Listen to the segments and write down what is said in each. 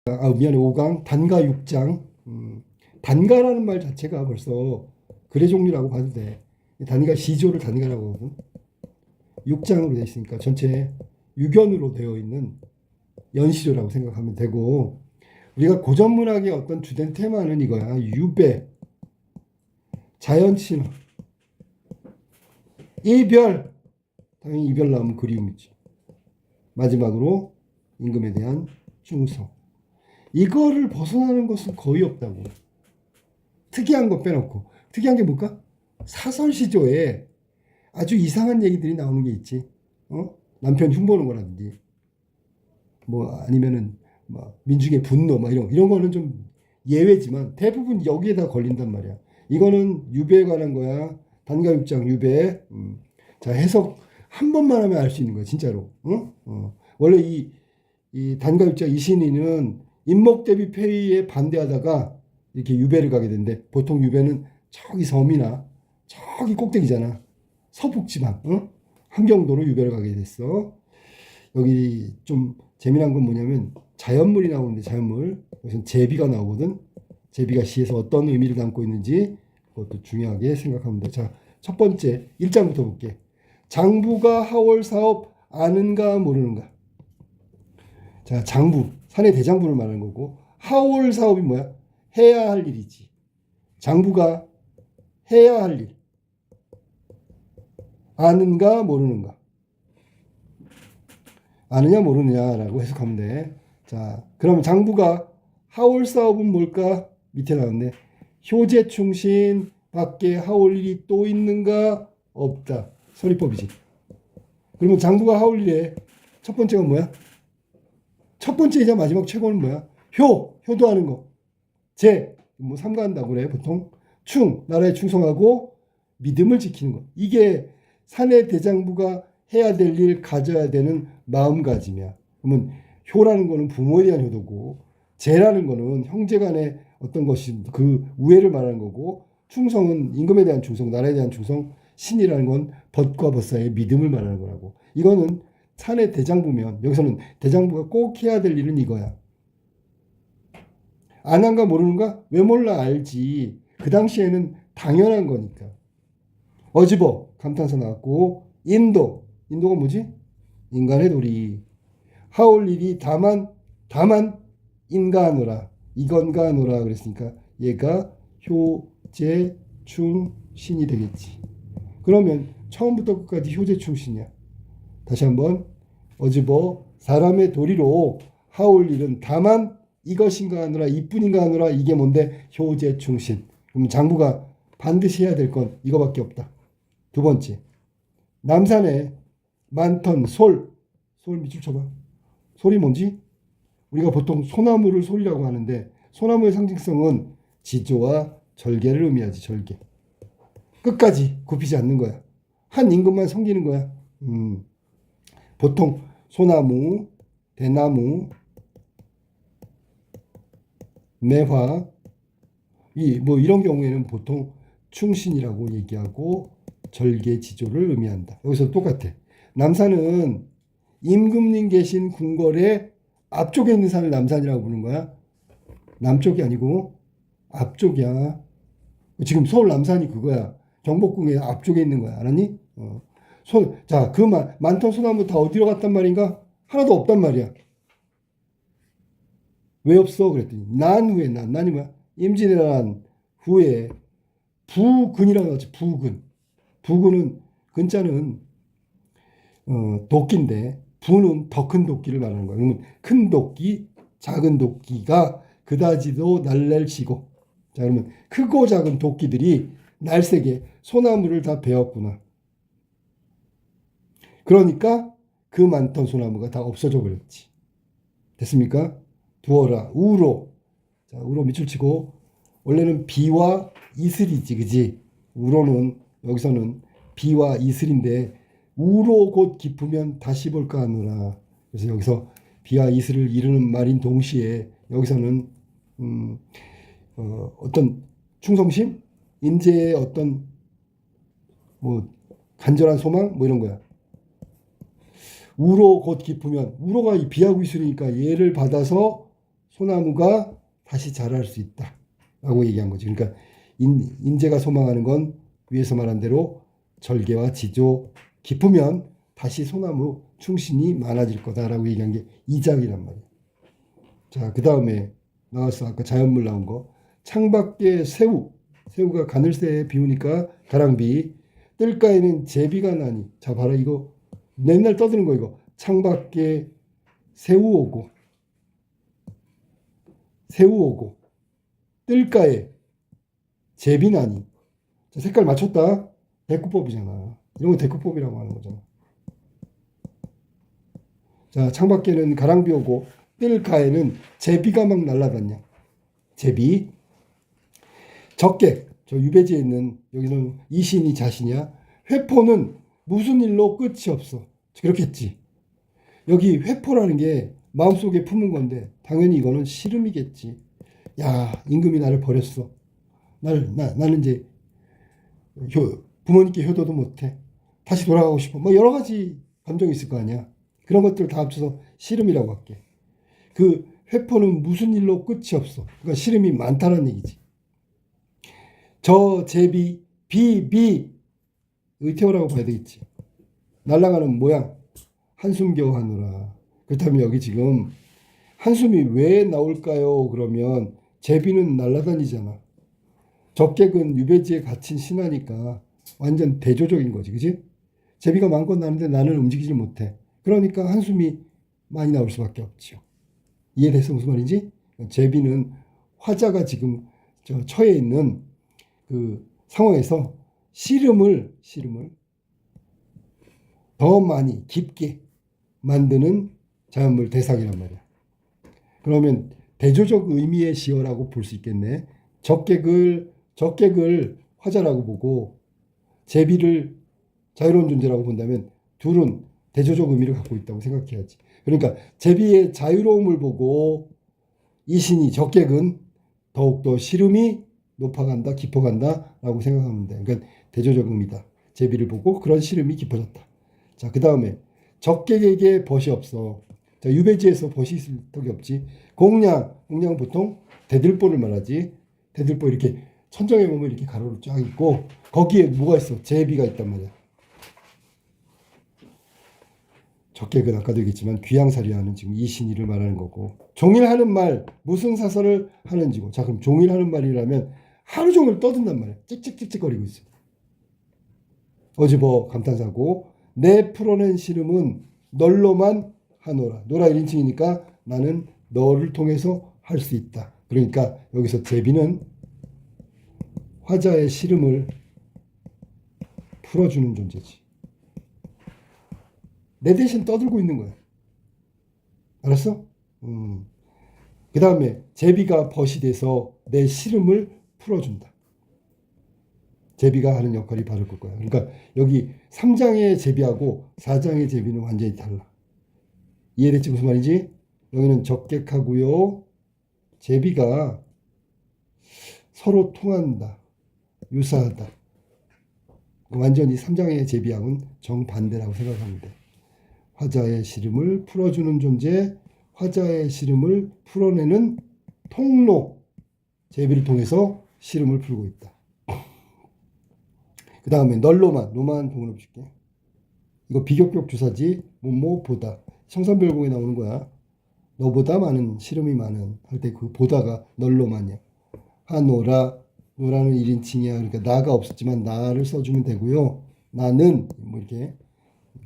미안해. 5강 단가 6장. 단가라는 말 자체가 벌써 글의 종류라고 봐도 돼. 단가 시조를 단가라고 하거든. 6장으로 되어 있으니까 전체 6연으로 되어 있는 연시조라고 생각하면 되고, 우리가 고전문학의 어떤 주된 테마는 이거야. 유배, 자연친화, 이별. 당연히 이별 나오면 그리움이지. 마지막으로 임금에 대한 충성. 이거를 벗어나는 것은 거의 없다고. 특이한 거 빼놓고. 특이한 게 뭘까? 사설시조에 아주 이상한 얘기들이 나오는 게 있지. 남편 흉보는 거라든지, 뭐 아니면은 뭐 민중의 분노, 막 이런 거는 좀 예외지만 대부분 여기에다 걸린단 말이야. 이거는 유배에 관한 거야. 단가 6장 유배. 자, 해석 한 번만 하면 알 수 있는 거야, 진짜로. 원래 이 단가 6장 이신이는 인목대비 폐위에 반대하다가 이렇게 유배를 가게 되는데, 보통 유배는 저기 섬이나 저기 꼭대기잖아. 서북지방, 함경도로 유배를 가게 됐어. 여기 좀 재미난 건 뭐냐면 자연물이 나오는데, 자연물. 여기서 제비가 나오거든. 제비가 시에서 어떤 의미를 담고 있는지 그것도 중요하게 생각하면 돼. 자, 첫 번째 1장부터 볼게. 장부가 하월 사업 아는가 모르는가. 자, 장부, 사내 대장부를 말하는 거고, 하월 사업이 뭐야? 해야 할 일이지. 장부가 해야 할 일. 아는가 모르는가. 아느냐 모르느냐라고 해석하면 돼. 자, 그러면 장부가 하올 사업은 뭘까? 밑에 나왔네. 효제 충신 밖에 하올 일이 또 있는가? 없다. 서리법이지. 그러면 장부가 하올 일에 첫 번째가 뭐야? 첫 번째이자 마지막 최고는 뭐야? 효도하는 거. 뭐 삼가한다고 그래 보통. 나라에 충성하고 믿음을 지키는 거. 이게 사내 대장부가 해야 될 일, 가져야 되는 마음가짐이야. 그러면 효라는 거는 부모에 대한 효도고, 제라는 거는 형제 간의 어떤 것이 그 우애를 말하는 거고, 충성은 임금에 대한 충성, 나라에 대한 충성, 신이라는 건 벗과 벗 사이의 믿음을 말하는 거라고. 이거는 사내 대장부면, 여기서는 대장부가 꼭 해야 될 일은 이거야. 안 한가 모르는가? 왜 몰라? 알지. 그 당시에는 당연한 거니까. 어지버 감탄사 나왔고, 인도가 뭐지? 인간의 도리. 하올 일이 다만 인가하노라, 이건가하노라 그랬으니까 얘가 효제충신이 되겠지. 그러면 처음부터 끝까지 효제충신이야. 다시 한번. 어지버 사람의 도리로 하올 일은 다만 이것인가 하노라, 이뿐인가 하노라. 이게 뭔데? 효제충신. 그럼 장부가 반드시 해야 될 건 이거밖에 없다. 두 번째, 남산에 많던 솔 밑줄 쳐봐. 솔이 뭔지? 우리가 보통 소나무를 솔이라고 하는데, 소나무의 상징성은 지조와 절개를 의미하지. 절개. 끝까지 굽히지 않는 거야. 한 임금만 섬기는 거야. 보통 소나무, 대나무, 매화, 뭐 이런 경우에는 보통 충신이라고 얘기하고 절개 지조를 의미한다. 여기서 똑같아. 남산은 임금님 계신 궁궐의 앞쪽에 있는 산을 남산이라고 부르는 거야. 남쪽이 아니고 앞쪽이야. 지금 서울 남산이 그거야. 경복궁의 앞쪽에 있는 거야. 알았니? 자, 그 많던 소나무 다 어디로 갔단 말인가? 하나도 없단 말이야. 왜 없어? 그랬더니 난 후에, 난이 뭐야? 임진왜란 후에 부근이라고 하지. 부근은 근자는 도끼인데, 부는 더 큰 도끼를 말하는 거야. 그러면 큰 도끼, 작은 도끼가 그다지도 날날치고. 자, 그러면 크고 작은 도끼들이 날쌔게 소나무를 다 베었구나. 그러니까 그 많던 소나무가 다 없어져 버렸지. 됐습니까? 두어라. 우로. 자, 우로 밑줄 치고. 원래는 비와 이슬이지, 그지? 우로는 여기서는 비와 이슬인데, 우로 곧 깊으면 다시 볼까 하노라. 그래서 여기서 비와 이슬을 이루는 말인 동시에 여기서는 어떤 충성심, 인재의 어떤 뭐 간절한 소망, 뭐 이런 거야. 우로 곧 깊으면, 우로가 이 비하고 이슬이니까 얘를 받아서 소나무가 다시 자랄 수 있다 라고 얘기한 거지. 그러니까 인재가 소망하는 건 위에서 말한 대로 절개와 지조 깊으면 다시 소나무 충신이 많아질 거다라고 얘기한 게 이작이란 말이야. 자, 그 다음에 나왔어. 아까 자연물 나온 거. 창밖에 새우가 가늘새에 비우니까 가랑비. 뜰가에는 제비가 나니. 자, 봐라. 이거 맨날 떠드는 거 이거. 창밖에 새우 오고 뜰가에 제비 나니. 자, 색깔 맞췄다. 대꾸법이잖아. 이런 거 대꾸법이라고 하는 거잖아. 자, 창밖에는 가랑비 오고 뜰가에는 제비가 막 날아다녀. 제비. 적객. 저 유배지에 있는 여기는 이신이 자신이야. 회포는 무슨 일로 끝이 없어. 그렇겠지. 여기 회포라는 게 마음속에 품은 건데 당연히 이거는 시름이겠지. 야, 임금이 나를 버렸어. 나는 이제 부모님께 효도도 못해. 다시 돌아가고 싶어. 뭐 여러 가지 감정이 있을 거 아니야. 그런 것들 다 합쳐서 시름이라고 할게. 그 회포는 무슨 일로 끝이 없어. 그러니까 시름이 많다는 얘기지. 저 제비 비 의태어라고 봐야 되겠지. 날아가는 모양. 한숨 겨우 하노라. 그렇다면 여기 지금 한숨이 왜 나올까요? 그러면 제비는 날아다니잖아. 적객은 유배지에 갇힌 신하니까 완전 대조적인 거지. 그지? 제비가 마음껏 나는데 나는 움직이질 못해. 그러니까 한숨이 많이 나올 수밖에 없죠. 이해됐어? 무슨 말인지? 제비는 화자가 지금 처해 있는 그 상황에서 시름을 더 많이 깊게 만드는 자연물 대상이란 말이야. 그러면 대조적 의미의 시어라고 볼 수 있겠네. 적객을 화자라고 보고 제비를 자유로운 존재라고 본다면 둘은 대조적 의미를 갖고 있다고 생각해야지. 그러니까 제비의 자유로움을 보고 이신이 적객은 더욱더 시름이 높아간다, 깊어간다 라고 생각하면 돼. 그러니까 대조적 의미다. 제비를 보고 그런 시름이 깊어졌다. 자, 그 다음에 적객에게 벗이 없어. 자, 유배지에서 벗이 있을 적이 없지. 공량은 보통 대들보를 말하지. 대들보 이렇게 천정에 보면 이렇게 가로로 쫙 있고 거기에 뭐가 있어? 제비가 있단 말이야. 적객은 아까도 얘기했지만 귀양살이하는 지금 이신이를 말하는 거고, 종일하는 말 무슨 사설을 하는지고. 자, 그럼 종일하는 말이라면 하루 종일 떠든단 말이야. 찍찍찍찍거리고 있어. 어지버 감탄사고 내 풀어낸 시름은 널로만 하노라. 노라 1인칭이니까 나는 너를 통해서 할 수 있다. 그러니까 여기서 제비는 화자의 시름을 풀어주는 존재지. 내 대신 떠들고 있는 거야. 알았어? 그 다음에 제비가 벗이 돼서 내 시름을 풀어준다. 제비가 하는 역할이 바로 그거야. 그러니까 여기 3장의 제비하고 4장의 제비는 완전히 달라. 이해됐지? 무슨 말인지? 여기는 적객하고요. 제비가 서로 통한다. 유사하다. 완전히 3장의 제비하고는 정반대라고 생각하면 돼. 화자의 시름을 풀어주는 존재, 화자의 시름을 풀어내는 통로, 제비를 통해서 시름을 풀고 있다. 그 다음에 널로만, 노만 동그라미 줄게. 이거 비격격 주사지, 보다. 청산별공에 나오는 거야. 너보다 많은, 시름이 많은 할 때 그 보다가 널로만이야. 하노라, 노라는 1인칭이야. 그러니까 나가 없었지만 나를 써주면 되고요. 나는 뭐 이렇게.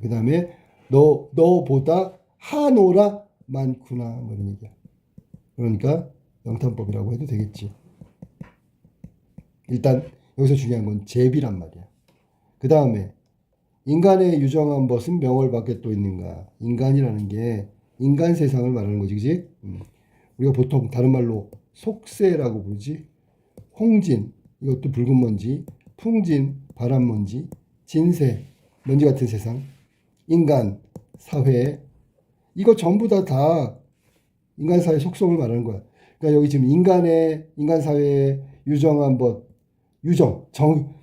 그 다음에 너보다 하노라 많구나 뭐 이런 얘기야. 그러니까 영탄법이라고 해도 되겠지. 일단 여기서 중요한 건 제비란 말이야. 그 다음에 인간의 유정한 것은 명월밖에 또 있는가. 인간이라는 게 인간 세상을 말하는 거지. 그지? 우리가 보통 다른 말로 속세라고 부르지. 홍진, 이것도 붉은 먼지, 풍진, 바람 먼지, 진세, 먼지 같은 세상, 인간, 사회, 이거 전부 다 인간 사회 속성을 말하는 거야. 그러니까 여기 지금 인간 사회의 유정한 것,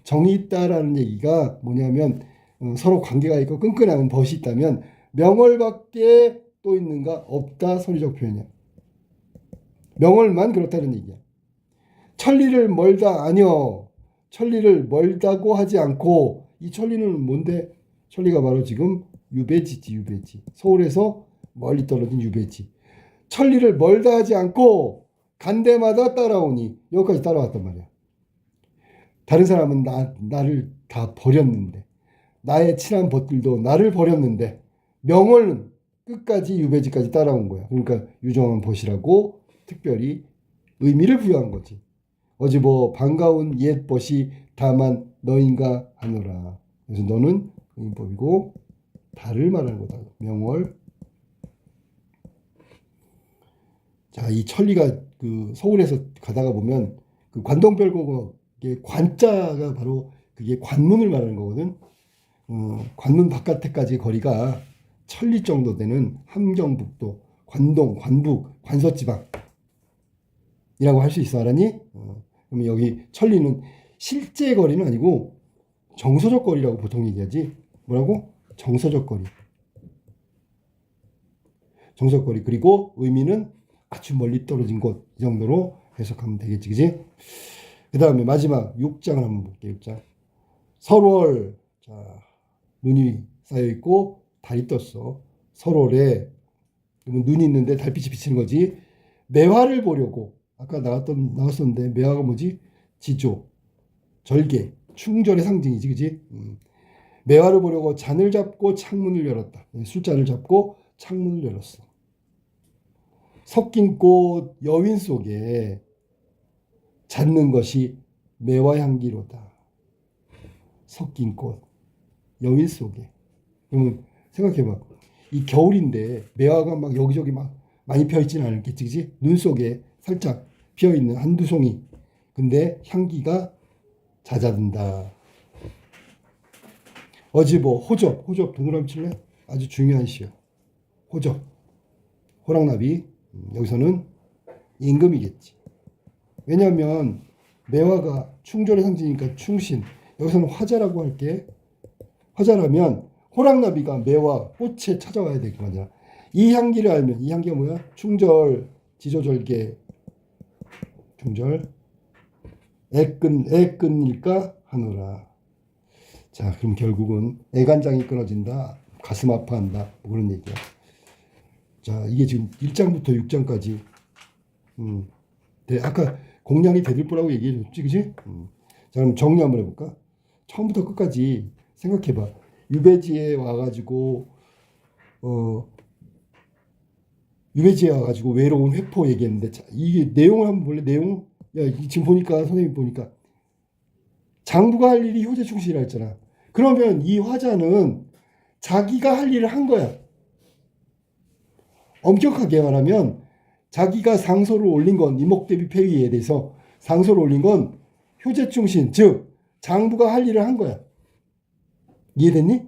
정이 있다라는 얘기가 뭐냐면 서로 관계가 있고 끈끈한 벗이 있다면 명월밖에 또 있는가? 없다. 선의적 표현이야. 명월만 그렇다는 얘기야. 천리를 멀다 아니여. 천리를 멀다고 하지 않고 이 천리는 뭔데? 천리가 바로 지금 유배지지 유배지. 서울에서 멀리 떨어진 유배지. 천리를 멀다 하지 않고 간 데마다 따라오니 여기까지 따라왔단 말이야. 다른 사람은 나를 다 버렸는데 나의 친한 벗들도 나를 버렸는데 명월은 끝까지 유배지까지 따라온 거야. 그러니까 유정한 벗이라고 특별히 의미를 부여한 거지. 어지 뭐 반가운 옛 벗이 다만 너인가 하노라. 그래서 너는 의인법이고 달을 말하는 거다. 명월. 자, 이 천리가 그 서울에서 가다가 보면 그 관동별곡의 관자가 바로 그게 관문을 말하는 거거든. 관문 바깥에까지 거리가 천리 정도 되는 함경북도, 관동, 관북, 관서지방이라고 할 수 있어. 알았니? 그러면 여기 천리는 실제 거리는 아니고 정서적 거리라고 보통 얘기하지. 뭐라고? 정서적 거리. 정서적 거리. 그리고 의미는 아주 멀리 떨어진 곳. 이 정도로 해석하면 되겠지. 그지? 그 다음에 마지막 6장을 한번 볼게요. 6장. 설월. 자, 눈이 쌓여있고 달이 떴어. 설월에 눈이 있는데 달빛이 비치는 거지. 매화를 보려고 아까 나왔었는데 매화가 뭐지? 지조, 절개, 충절의 상징이지, 그지? 매화를 보려고 잔을 잡고 창문을 열었다. 술잔을 잡고 창문을 열었어. 섞인 꽃 여윈 속에 잡는 것이 매화 향기로다. 섞인 꽃 여윈 속에. 그러면 생각해봐. 이 겨울인데 매화가 막 여기저기 막 많이 펴있지는 않겠지, 그지? 눈 속에 살짝 피어있는 한두 송이. 근데 향기가 잦아든다. 어지보 호접 동그라미 칠래? 아주 중요한 시요. 호접 호랑나비. 여기서는 임금이겠지. 왜냐하면 매화가 충절의 상징이니까 충신. 여기서는 화자라고 할게. 화자라면 호랑나비가 매화 꽃에 찾아와야 될 거 아니야. 이 향기를 알면 이 향기가 뭐야? 충절, 지조절개, 충절, 애끈일까 하노라. 자, 그럼 결국은 애간장이 끊어진다, 가슴 아파한다, 뭐 그런 얘기야. 자, 이게 지금 1장부터 6장까지. 아까 공양이 대들보라고 얘기해 줬지, 그지? 자, 그럼 정리 한번 해볼까? 처음부터 끝까지 생각해봐. 유배지에 와가지고 유배지에 와가지고 외로운 회포 얘기했는데, 자, 이게 내용을 한번 볼래? 내용? 야, 지금 보니까 선생님 보니까 장부가 할 일이 효제 충실이라 했잖아. 그러면 이 화자는 자기가 할 일을 한 거야. 엄격하게 말하면 자기가 상소를 올린 건 이목대비 폐위에 대해서 상소를 올린 건 효제 충신, 즉 장부가 할 일을 한 거야. 이해됐니?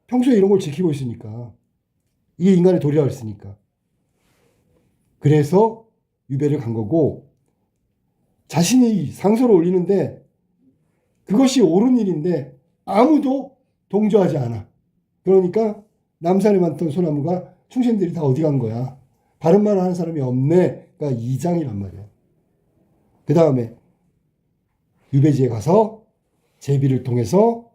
평소에 이런 걸 지키고 있으니까. 이게 인간의 도리라고 했으니까. 그래서 유배를 간 거고, 자신이 상소를 올리는데 그것이 옳은 일인데 아무도 동조하지 않아. 그러니까 남산에 많던 소나무가 충신들이 다 어디 간 거야. 바른 말을 하는 사람이 없네. 그러니까 2장이란 말이야. 그 다음에 유배지에 가서 제비를 통해서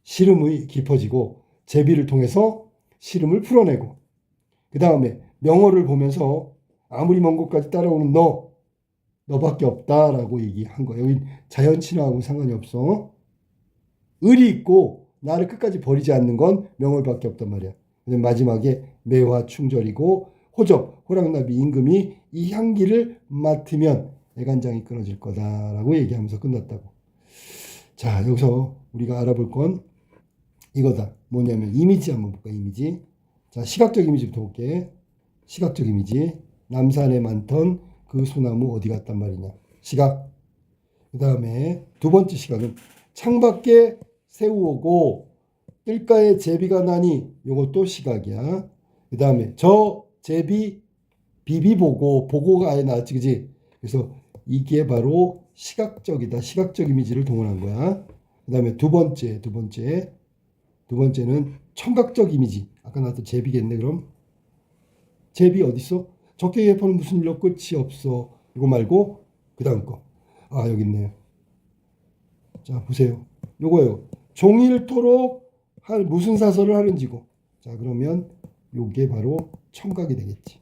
시름이 깊어지고, 제비를 통해서 시름을 풀어내고, 그 다음에 명월을 보면서 아무리 먼 곳까지 따라오는 너밖에 없다라고 얘기한 거야. 여기 자연 친화하고 상관이 없어. 의리 있고 나를 끝까지 버리지 않는 건 명월밖에 없단 말이야. 마지막에 매화 충절이고 호접, 호랑나비, 임금이 이 향기를 맡으면 애간장이 끊어질 거다라고 얘기하면서 끝났다고. 자, 여기서 우리가 알아볼 건 이거다. 뭐냐면 이미지 한번 볼까? 이미지. 자, 시각적 이미지부터 볼게. 시각적 이미지. 남산에 많던 그 소나무 어디 갔단 말이냐. 시각. 그 다음에 두 번째 시각은 창밖에 새우 오고 뜰가에 제비가 나니, 요것도 시각이야. 그 다음에 저 제비 비비 보고가 아예 나왔지, 그지? 그래서 이게 바로 시각적이다. 시각적 이미지를 동원한 거야. 그 다음에 두 번째는 청각적 이미지. 아까 나왔던 제비겠네. 그럼 제비 어디 있어? 적대 계포는 무슨 일로 끝이 없어. 이거 말고 그 다음 거. 아, 여기 있네요. 자, 보세요. 요거예요. 종일토록 무슨 사설을 하는지고. 자, 그러면 요게 바로 청각이 되겠지.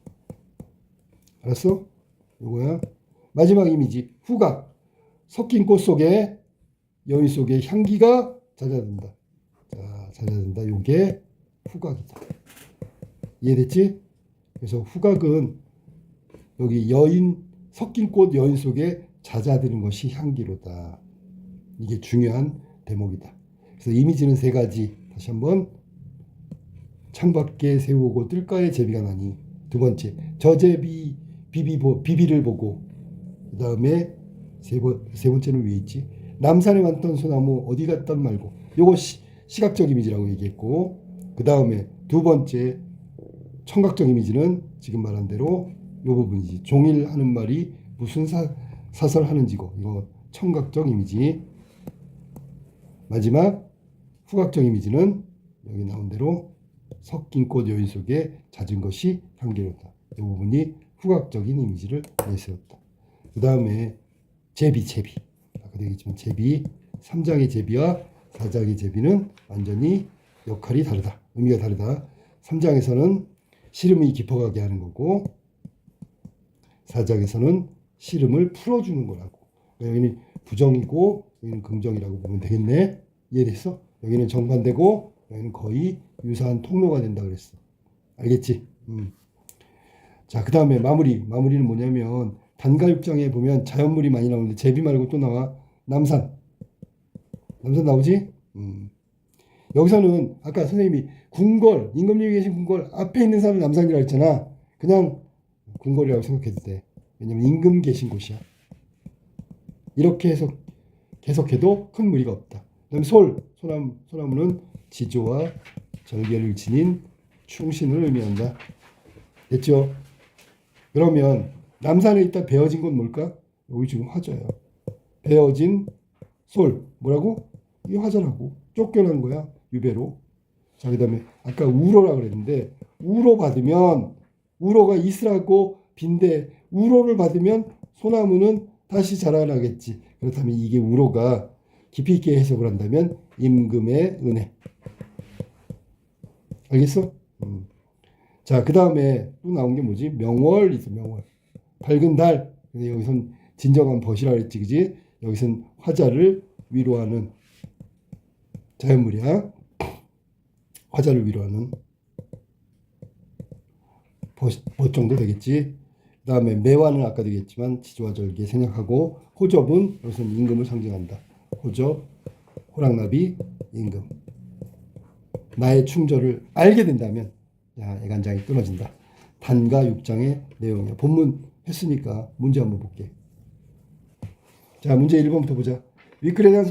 알았어? 요거야. 마지막 이미지. 후각. 섞인 꽃 속에 여인 속에 향기가 잦아든다. 자, 잦아든다. 요게 후각이다. 이해됐지? 그래서 후각은 여기 여인, 섞인 꽃 여인 속에 잦아드는 것이 향기로다. 이게 중요한 대목이다. 그래서 이미지는 세 가지. 다시 한번. 창밖에 새우고 뜰가에 제비가 나니. 두 번째, 저 제비 비비를 보고. 그 다음에 세 번째는 위에 있지. 남산에 많던 소나무 어디 갔단 말고. 요거 시각적 이미지라고 얘기했고, 그 다음에 두 번째 청각적 이미지는 지금 말한 대로 요 부분이지. 종일 하는 말이 무슨 사설 하는지고. 이거 청각적 이미지. 마지막 후각적 이미지는 여기 나온 대로 섞인 꽃 여인 속에 잦은 것이 향기롭다. 이 부분이 후각적인 이미지를 내세웠다. 그 다음에 제비. 아까도 얘기했지만 제비, 3장의 제비와 4장의 제비는 완전히 역할이 다르다. 의미가 다르다. 3장에서는 시름이 깊어가게 하는 거고 4장에서는 시름을 풀어주는 거라고. 여기는 부정이고 여기는 긍정이라고 보면 되겠네. 이해됐어? 여기는 정반대고 여기는 거의 유사한 통로가 된다 그랬어. 알겠지? 자, 그 다음에 마무리는 뭐냐면 단가 6장에 보면 자연물이 많이 나오는데 제비 말고 또 나와. 남산 나오지? 여기서는 아까 선생님이 궁궐, 임금님이 계신 궁궐 앞에 있는 사람을 남산이라고 했잖아. 그냥 궁궐이라고 생각해도 돼. 왜냐면 임금 계신 곳이야. 이렇게 해석해도 큰 무리가 없다. 그 다음에 소나무는 지조와 절개를 지닌 충신을 의미한다. 됐죠? 그러면 남산에 있다 베어진 건 뭘까? 여기 지금 화자야. 베어진 솔. 뭐라고? 이게 화자라고. 쫓겨난 거야. 유배로. 자, 그 다음에 아까 우로라 그랬는데 우로 받으면 우로가 이슬하고 빈대 우로를 받으면 소나무는 다시 자라나겠지. 그렇다면 이게 우로가 깊이 있게 해석을 한다면 임금의 은혜. 알겠어? 자, 그 다음에 또 나온 게 뭐지? 명월 있어. 명월. 밝은 달. 근데 여기선 진정한 벗이라 그랬지, 그지? 여기선 화자를 위로하는 자연물이야. 화자를 위로하는 벗 정도 되겠지. 그 다음에 매화는 아까도 얘기했지만 지조와 절개 생략하고 호접은 여기서 임금을 상징한다. 호접, 호랑나비, 임금. 나의 충절을 알게 된다면 야, 애간장이 끊어진다. 단가 6장의 내용이야. 본문 했으니까 문제 한번 볼게. 자, 문제 1번부터 보자. 위클에 대한